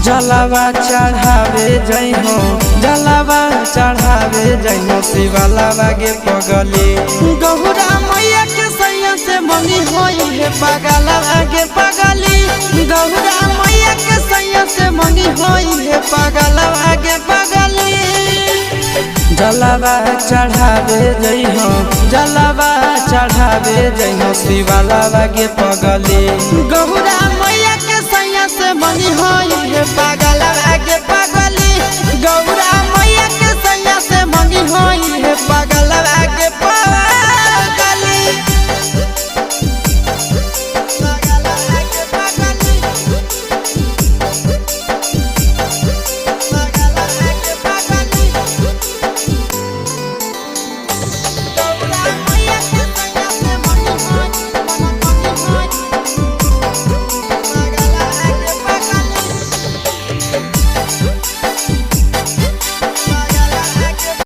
जलावा चढ़ावे जइहो जलावा चढ़ावे जइहो शिवलावा गे पगली गौरा मैया के सैया से मंगी होई हे पगलवा गे पगली गौरा मैया के सैया से मंगी होई हे पगलवा गे पगली जलावा चढ़ावे जइहो जलावा चढ़ावे जइहो शिवलावा गे पगली गौरा मैया के सैया से मंगी होई हे पगलवा गे पगली गौरा मैया के सैया से मंगी होई हे पगलवा गे पगली